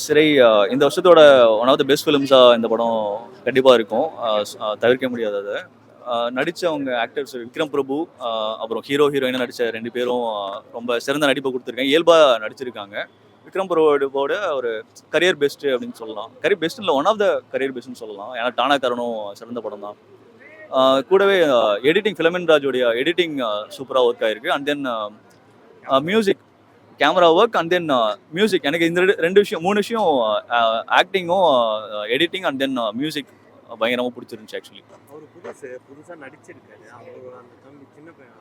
சிறை இந்த வருஷத்தோட ஒன் ஆஃப் த பெஸ்ட் ஃபிலிம்ஸாக இந்த படம் கண்டிப்பாக இருக்கும். தவிர்க்க முடியாது அதை. நடித்தவங்க ஆக்டர்ஸ் விக்ரம் பிரபு, அப்புறம் ஹீரோயினாக நடித்த 2 பேரும் ரொம்ப சிறந்த நடிப்பை கொடுத்துருக்காங்க. இயல்பாக நடிச்சிருக்காங்க. விக்ரம் பிரபுவோட ஒரு கரியர் பெஸ்ட்டு அப்படின்னு சொல்லலாம். கரியர் பெஸ்ட் இல்லை, ஒன் ஆஃப் த கரியர் பெஸ்ட்னு சொல்லலாம். ஏன்னா டானாக்காரனும் சிறந்த படம் தான். கூடவே எடிட்டிங் ஃபிலமின் ராஜோடைய எடிட்டிங் சூப்பராக ஒர்க் ஆயிருக்கு. And then music, camera work and then music. எனக்கு இந்த ரெண்டு விஷயம் 3 விஷயம், ஆக்டிங்கும் எடிட்டிங் அண்ட் தென் மியூசிக் பயங்கரமாக பிடிச்சிருந்துச்சு ஆக்சுவலி. அவர் புதுசாக நடிச்சிருக்காரு. அவர் அந்த தம்பி சின்ன பையன்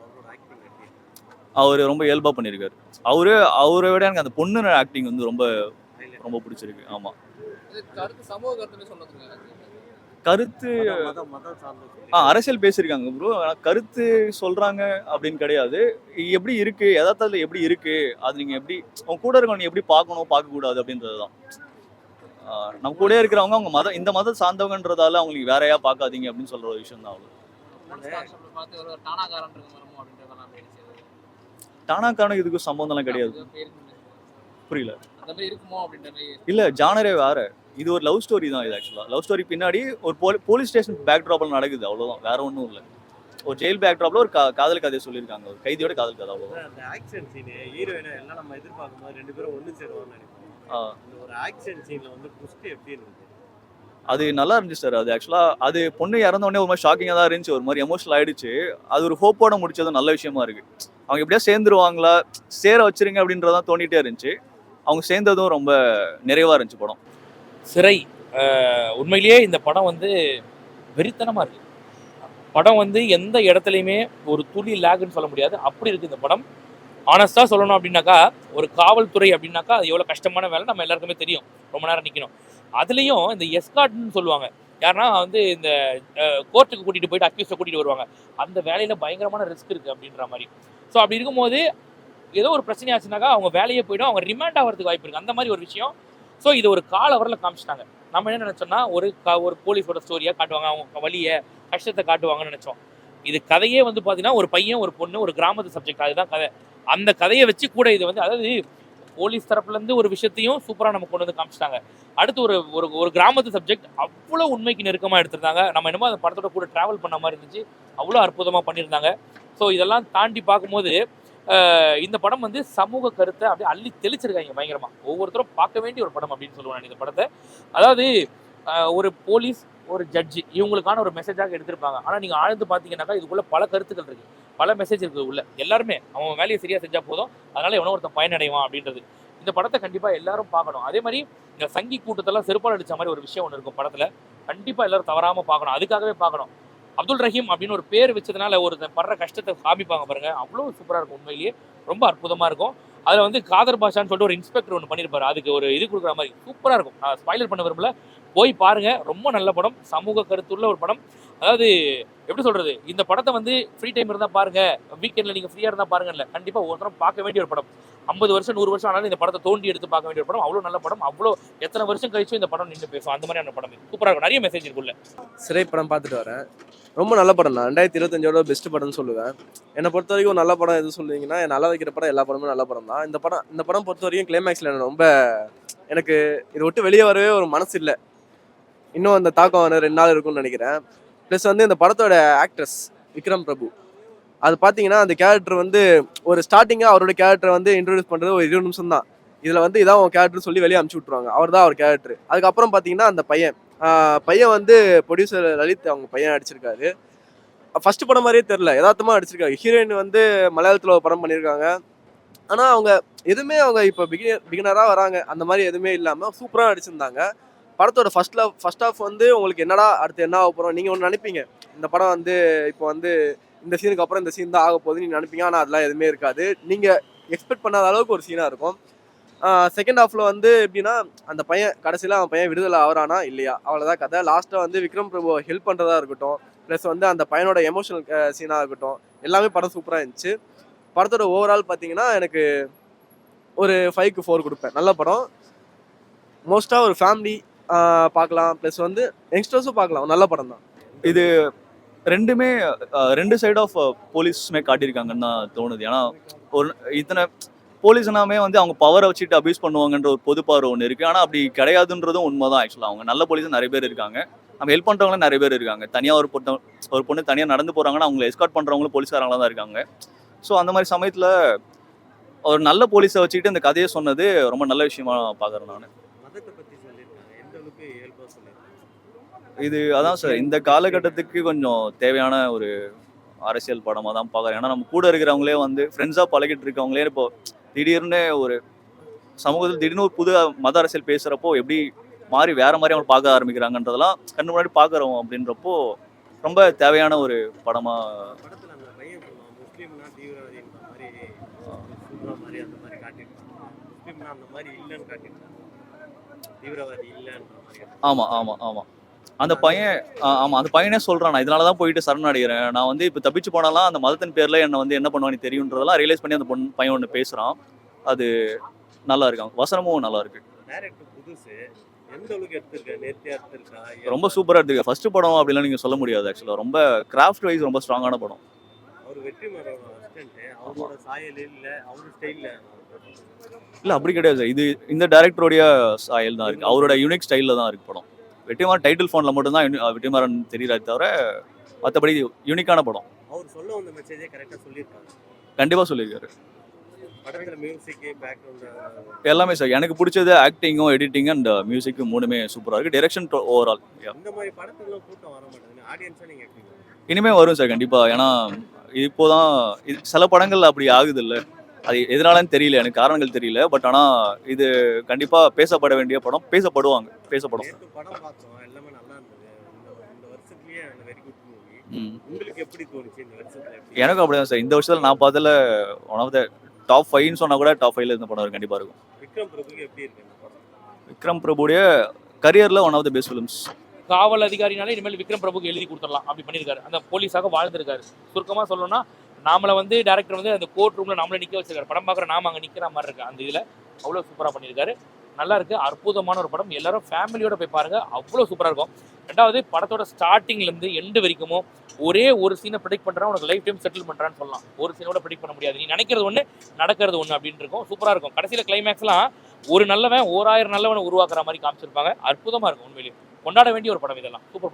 அவரோட ஆக்டிங் எப்படி? அவர் ரொம்ப இயல்பாக பண்ணியிருக்காரு. அவரை விட எனக்கு அந்த பொண்ணு ஆக்டிங் வந்து ரொம்ப ரொம்ப பிடிச்சிருக்கு. ஆமாம், சமூக கருத்துன்னு சொன்னதுங்க. கருத்து அரசியல் பேசியிருக்காங்க ப்ரோ. ஆனால் கருத்து சொல்கிறாங்க அப்படின்னு கிடையாது. எப்படி இருக்குது, யதார்த்தத்தில் எப்படி இருக்குது, அது நீங்கள் எப்படி அவங்க கூட இருக்கவங்க எப்படி பார்க்கணும் பார்க்கக்கூடாது அப்படின்றது தான். நம்ம கூட இருக்கிறவங்க அவங்க மதம் இந்த மதம் சார்ந்தவங்கன்றதால அவங்களுக்கு வேறையா பார்க்காதீங்க அப்படின்னு சொல்கிற ஒரு விஷயம் தான். அவ்வளோ டானாக்கான இதுக்கு சம்பந்தம்லாம் கிடையாது. புரியல. இல்ல, ஜானரே வேற. இது ஒரு லவ் ஸ்டோரி தான். இது ஆக்சுவலா லவ் ஸ்டோரி பின்னாடி ஒரு போலீஸ் ஸ்டேஷன் பேக் ட்ராப்ல நடக்குது, அவ்வளவுதான். வேற ஒன்றும் இல்லை. ஒரு ஜெயில் பேக் ட்ராப்ல ஒரு காதல் கதையை சொல்லியிருக்காங்க. ஒரு கைதியோட காதல் கதை, அவ்வளவுதான். அந்த ஆக்ஷன் சீன் ஹீரோயினா எல்லாம் நம்ம எதிர்பார்க்கும் போது 2 பேரும் ஒன்று சேருவாங்கன்னு நினைப்போம். இந்த ஒரு ஆக்ஷன் சீன்ல வந்து ட்விஸ்ட் எப்படி இருந்துச்சு? அது நல்லா இருந்துச்சு சார். அது ஆக்சுவலா அது பொண்ணு இறந்த உடனே ஒரு மாதிரி ஷாக்கிங்காக தான் இருந்துச்சு. ஒரு மாதிரி எமோஷனல் ஆயிடுச்சு. அது ஒரு ஹோப்போட முடிச்சது நல்ல விஷயமா இருக்கு. அவங்க எப்படியா சேர்ந்துருவாங்களா, சேர வச்சிருங்க அப்படின்றதான் தோண்டிட்டே இருந்துச்சு. அவங்க சேர்ந்ததும் ரொம்ப நிறைவா இருந்துச்சு படம். சிறை உண்மையிலேயே இந்த படம் வந்து வெறித்தனமா இருக்கு. படம் வந்து எந்த இடத்துலையுமே ஒரு துளி லேக்னு சொல்ல முடியாது, அப்படி இருக்கு இந்த படம். ஆனஸ்டாக சொல்லணும் அப்படின்னாக்கா, ஒரு காவல்துறை அப்படின்னாக்கா அது எவ்வளோ கஷ்டமான வேலை நம்ம எல்லாருக்குமே தெரியும். ரொம்ப நேரம் நிற்கணும். அதுலேயும் இந்த எஸ்கார்ட்னு சொல்லுவாங்க. யாருன்னா வந்து இந்த கோர்ட்டுக்கு கூட்டிகிட்டு போயிட்டு அக்யூஸை கூட்டிகிட்டு வருவாங்க. அந்த வேலையில் பயங்கரமான ரிஸ்க் இருக்குது அப்படின்ற மாதிரி. ஸோ அப்படி இருக்கும்போது ஏதோ ஒரு பிரச்சனை ஆச்சுனாக்கா அவங்க வேலையே போயிடும், அவங்க ரிமாண்ட் ஆகிறதுக்கு வாய்ப்பு இருக்குது. அந்த மாதிரி ஒரு விஷயம். ஸோ இது ஒரு கால வரல காமிச்சிட்டாங்க. நம்ம என்ன நினச்சோம்னா ஒரு போலீஸோட ஸ்டோரியாக காட்டுவாங்க, அவங்க வழியை கஷ்டத்தை காட்டுவாங்கன்னு நினச்சோம். இது கதையே வந்து பார்த்தீங்கன்னா ஒரு பையன் ஒரு பொண்ணு ஒரு கிராமத்து சப்ஜெக்ட், அதுதான் கதை. அந்த கதையை வச்சு கூட இது வந்து அதாவது போலீஸ் தரப்புலேருந்து ஒரு விஷயத்தையும் சூப்பராக நம்ம கொண்டு வந்து காமிச்சிட்டாங்க. அடுத்து ஒரு ஒரு கிராமத்து சப்ஜெக்ட் அவ்வளோ உண்மைக்கு நெருக்கமாக எடுத்திருந்தாங்க. நம்ம என்னமோ அந்த படத்தோட கூட ட்ராவல் பண்ண மாதிரி இருந்துச்சு. அவ்வளோ அற்புதமாக பண்ணியிருந்தாங்க. ஸோ இதெல்லாம் தாண்டி பார்க்கும்போது இந்த படம் வந்து சமூக கருத்தை அப்படியே அள்ளி தெளிச்சிருக்காங்க பயங்கரமாக. ஒவ்வொருத்தரும் பார்க்க வேண்டிய ஒரு படம் அப்படின்னு சொல்லுவாங்க இந்த படத்தை. அதாவது ஒரு போலீஸ் ஒரு ஜட்ஜி இவங்களுக்கான ஒரு மெசேஜாக எடுத்திருப்பாங்க. ஆனால் நீங்கள் ஆழ்ந்து பார்த்தீங்கன்னாக்கா இதுக்குள்ள பல கருத்துக்கள் இருக்குது, பல மெசேஜ் இருக்குது உள்ள. எல்லாருமே அவன் வேலையை சரியாக செஞ்சால் போதும், அதனால எவனோ ஒருத்தன் பயனடைவான் அப்படின்றது. இந்த படத்தை கண்டிப்பாக எல்லாரும் பார்க்கணும். அதே மாதிரி இந்த சங்கி கூட்டத்தெல்லாம் செருப்பால் அடித்த மாதிரி ஒரு விஷயம் ஒன்று இருக்கும் படத்தில். கண்டிப்பாக எல்லாரும் தவறாமல் பார்க்கணும், அதுக்காகவே பார்க்கணும். அப்துல் ரஹீம் அப்படின்னு ஒரு பேர் வச்சதுனால ஒரு படுற கஷ்டத்தை காமிப்பாங்க பாருங்க, அவ்வளோ சூப்பராக இருக்கும். உண்மையிலேயே ரொம்ப அற்புதமாக இருக்கும். அதில் வந்து காதர் பாஷான்னு சொல்லிட்டு ஒரு இன்ஸ்பெக்டர் ஒன்று பண்ணியிருப்பாரு, அதுக்கு ஒரு இது கொடுக்குற மாதிரி சூப்பராக இருக்கும். நான் ஸ்பாயிலர் பண்ண விரும்பல, போய் பாருங்க. ரொம்ப நல்ல படம், சமூக கருத்துள்ள ஒரு படம். அதாவது எப்படி சொல்றது, இந்த படத்தை வந்து ஃப்ரீ டைம் இருந்தால் பாருங்க, வீக்கெண்டில் நீங்கள் ஃப்ரீயாக இருந்தால் பாருங்க. இல்லை, கண்டிப்பாக ஒருத்தரம் பார்க்க வேண்டிய ஒரு படம். 50 வருஷம் 100 வருஷம் ஆனாலும் இந்த படத்தை தோண்டி எடுத்து பார்க்க வேண்டிய ஒரு படம். அவ்வளோ நல்ல படம், அவ்வளோ எத்தனை வருஷம் கழிச்சும் இந்த படம் நின்று பேசும், அந்த மாதிரியான படம். சூப்பராக இருக்கும், நிறைய மெசேஜ் இருக்குல்ல. சிறை படம் பார்த்துட்டு வரேன். ரொம்ப நல்ல படம் தான். 2025ஓட பெஸ்ட் படம்னு சொல்லுவேன். என்னை பொறுத்த வரைக்கும் நல்ல படம் எது சொல்லுவீங்கன்னா, நல்லா வைக்கிற படம் எல்லா படமும் நல்ல படம் தான். இந்த படம் பொறுத்த வரைக்கும் கிளைமேக்ஸில் எனக்கு இதை விட்டு வெளியே வரவே ஒரு மனசு இல்லை. இன்னும் அந்த தாக்கம் 2 நாள் இருக்கும்னு நினைக்கிறேன். ப்ளஸ் வந்து இந்த படத்தோட ஆக்ட்ரஸ் விக்ரம் பிரபு, அது பார்த்தீங்கன்னா அந்த கேரக்டர் வந்து ஒரு ஸ்டார்டிங்காக அவரோட கேரக்டரை வந்து இன்ட்ரடியூஸ் பண்ணுறது ஒரு 20 நிமிஷம் தான். இதில் வந்து இதான் அவன் கேரக்டர் சொல்லி வெளியே அனுப்பிச்சி விட்ருவாங்க. அவர் தான் அவர் கேரக்டர். அதுக்கப்புறம் பார்த்தீங்கன்னா அந்த பையன் வந்து ப்ரொடியூசர் லலித் அவங்க பையன் அடிச்சிருக்காரு. ஃபர்ஸ்ட் படம் மாதிரியே தெரில, யதார்த்தமாக அடிச்சிருக்காரு. ஹீரோயின் வந்து மலையாளத்தில் ஒரு படம் பண்ணியிருக்காங்க. ஆனால் அவங்க எதுவுமே அவங்க இப்போ பிகினராக வராங்க அந்த மாதிரி எதுவுமே இல்லாமல் சூப்பராக அடிச்சிருந்தாங்க. படத்தோட ஃபர்ஸ்ட் ஹாஃப் வந்து உங்களுக்கு என்னடா அடுத்து என்ன ஆக போகிறோம் நீங்கள் ஒன்று நினைப்பீங்க. இந்த படம் வந்து இப்போ வந்து இந்த சீனுக்கு அப்புறம் இந்த சீன் தான் ஆக போகுது நீங்கள் நினைப்பீங்க. ஆனால் அதெல்லாம் எதுவுமே இருக்காது. நீங்கள் எக்ஸ்பெக்ட் பண்ணாத அளவுக்கு ஒரு சீனாக இருக்கும். செகண்ட் ஹாஃபில் வந்து எப்படின்னா அந்த கடைசியில் அவன் பையன் விடுதலை ஆகிறானா இல்லையா, அவ்வளோதான் கதை. லாஸ்ட்டாக வந்து விக்ரம் பிரபு ஹெல்ப் பண்ணுறதா இருக்கட்டும், ப்ளஸ் வந்து அந்த பையனோட எமோஷனல் சீனாக இருக்கட்டும், எல்லாமே படம் சூப்பராக இருந்துச்சு. படத்தோட ஓவரால் பார்த்தீங்கன்னா எனக்கு ஒரு 5க்கு 4 கொடுப்பேன். நல்ல படம், மோஸ்ட்டாக ஒரு ஃபேமிலி பார்க்கலாம், ப்ளஸ் வந்து யங்ஸ்டர்ஸும் பார்க்கலாம். நல்ல படம் தான் இது. ரெண்டுமே 2 சைட் ஆஃப் போலீஸ்மே காட்டியிருக்காங்கன்னு தான் தோணுது. ஏன்னா ஒரு இத்தனை போலீஸ்னாமே வந்து அவங்க பவரை வச்சுட்டு அபியூஸ் பண்ணுவாங்கன்ற ஒரு பொது பார்வை ஒன்று இருக்குது. ஆனால் அப்படி கிடையாதுன்றதும் உண்மைதான். ஆக்சுவலாக அவங்க நல்ல போலீஸ் நிறைய பேர் இருக்காங்க, நம்ம ஹெல்ப் பண்ணுறவங்களும் நிறைய பேர் இருக்காங்க. தனியாக ஒரு பொண்ணு தனியாக நடந்து போகிறாங்கன்னா அவங்களை எஸ்கார்ட் பண்ணுறவங்களும் போலீஸ்காரங்களாக தான் இருக்காங்க. ஸோ அந்த மாதிரி சமயத்தில் ஒரு நல்ல போலீஸை வச்சுக்கிட்டு இந்த கதையை சொன்னது ரொம்ப நல்ல விஷயமா பார்க்குறேன் நான். மதத்தை பத்தி சொல்லியிருக்காங்க, எந்த அளவுக்கு இயல்பா சொல்லியிருக்காங்க. இது அதான் சார், இந்த காலகட்டத்துக்கு கொஞ்சம் தேவையான ஒரு அரசியல் படமாக தான் பார்க்குறேன். ஏன்னா நம்ம கூட இருக்கிறவங்களே வந்து ஃப்ரெண்ட்ஸாக பழகிட்டு இருக்கவங்களே இப்போ திடீர்னு ஒரு சமூகத்தில் திடீர்னு ஒரு புது மத அரசியல் பேசுகிறப்போ எப்படி மாறி வேற மாதிரி அவங்க பார்க்க ஆரம்பிக்கிறாங்கன்றதெல்லாம் கண்ணு முன்னாடி பார்க்குறோம். அப்படின்றப்போ ரொம்ப தேவையான ஒரு படமாக. படத்துல அந்த பையன் சொல்லுவான், முஸ்லீம்னா தீவிரவாதின்ற மாதிரி சொல்ற மாதிரி அந்த மாதிரி காட்டியிருக்காங்க. முஸ்லீம்னா அந்த மாதிரி இல்லைன்னு காட்டியிருக்காங்க, தீவிரவாதி இல்லைன்ற மாதிரி. ஆமாம் ஆமாம் ஆமாம் அந்த பையன் ஆமாம் அந்த பையனே சொல்கிறான், நான் இதனால தான் போயிட்டு சரணடைகிறேன், நான் வந்து இப்போ தப்பிச்சு போனாலாம் அந்த மதத்தின் பேரில் என்னை வந்து என்ன பண்ணுவான்னு தெரியுன்றதெல்லாம் ரியலைஸ் பண்ணி அந்த பையன் ஒன்று பேசுகிறான். அது நல்லா இருக்கு, வசனமும் நல்லா இருக்கு. டைரக்டர் புதுசு, எந்த அளவுக்கு எடுத்திருக்கா, நேர்த்தியா எடுத்திருக்கா? ரொம்ப சூப்பராக எடுத்துருக்கு. ஃபர்ஸ்ட் படம் அப்படிலாம் நீங்கள் சொல்ல முடியாது. ஆக்சுவலாக ரொம்ப கிராஃப்ட் வைஸ் ரொம்ப ஸ்ட்ராங்கான படம். அவர் வெற்றிமாறன் அசிஸ்டன்ட், அவரோட சாயல் இல்ல, அவர் ஸ்டைல்ல இல்லை அப்படி கிடையாது சார், இது இந்த டேரக்டருடைய ஸ்டைல் தான் இருக்குது, அவரோட யூனிக் ஸ்டைலில் தான் இருக்குது படம். வெற்றிமாறன் டைட்டில் ஃபோனில் மட்டும்தான் வெற்றிமாறன் தெரியறாரு தவிர மற்றபடி யூனிக்கான படம். அவர் சொல்ல வந்த மெசேஜே கரெக்டாக சொல்லியிருக்காங்க. கண்டிப்பாக சொல்லியிருக்காரு. படத்துல மியூசிக், பேக்ரவுண்ட் எல்லாமே சார் எனக்கு பிடிச்சது ஆக்டிங்கும் எடிட்டிங் அண்ட் மியூசிக்கும் மூணுமே சூப்பராக இருக்குது. டைரக்ஷன் ஓவரால் இந்த மாதிரி படத்துக்குலாம் கூட்டம் வர மாட்டேங்குது. ஆடியன்ஸாக நீங்கள் எப்படி? இனிமேல் வரும் சார் கண்டிப்பாக. ஏன்னா இப்போதான் சில படங்கள் அப்படி ஆகுது இல்லை, அது எதனாலன்னு தெரியல, எனக்கு காரணங்கள் தெரியல. பட் ஆனால் இது கண்டிப்பாக பேசப்பட வேண்டிய படம், பேசப்படும். நேத்து படம் பார்த்தோம், எல்லாமே நல்லா இருந்தது. இந்த வருஷத்துலயே வெரி குட் மூவி. உங்களுக்கு எப்படி தோணுச்சு இந்த வருஷத்துல? எனக்கு அப்படிதான் சார், இந்த வருஷத்தில் நான் பார்த்ததில் ஒன் ஆஃப் த டாப் 5ன்னு சொன்னால் கூட டாப் 5ல இந்த படம் கண்டிப்பாக இருக்கும். விக்ரம் பிரபுக்கு எப்படி இருக்கு இந்த படம்? விக்ரம் பிரபுடைய கரியரில் one of the best films. காவல் அதிகாரினாலே இனிமேல் விக்ரம் பிரபுக்கு எழுதி கொடுத்துடலாம் அப்படி பண்ணியிருக்காரு. அந்த போலீஸாக வாழ்ந்திருக்காரு. சுருக்கமாக சொல்லணும்னா நாமளை வந்து டேரக்டர் வந்து அந்த கோர்ட் ரூமில் நம்மளை நிற்க வச்சிருக்காரு. படம் பார்க்குற நாம அங்கே நிற்கிற மாதிரி இருக்கு. அந்த இதில் அவ்வளோ சூப்பராக பண்ணியிருக்காரு. நல்லா இருக்கு, அற்புதமான ஒரு படம். எல்லாரும் ஃபேமிலியோட போய் பாருங்க, அவ்வளோ சூப்பராக இருக்கும். ரெண்டாவது படத்தோட ஸ்டார்டிங்லேருந்து எண்டு வரைக்கும் ஒரே ஒரு சீனை ப்ரெடிக்ட் பண்ணுறான், உனக்கு லைஃப் டைம் செட்டில் பண்ணுறான்னு சொல்லலாம். ஒரு சீனோட ப்ரெடிக்ட் பண்ண முடியாது. நீ நினைக்கிறது ஒன்று, நடக்கிறது ஒன்று அப்படின்னு இருக்கும். சூப்பராக இருக்கும். கடைசியில் கிளைமேக்ஸ்லாம் ஒரு நல்லவன் 1000 நல்லவனை உருவாக்குற மாதிரி காமிச்சிருப்பாங்க. அற்புதமாக இருக்கும். உண்மையிலேயே கொண்டாட வேண்டிய ஒரு படம் இதெல்லாம். சூப்பர் படம்.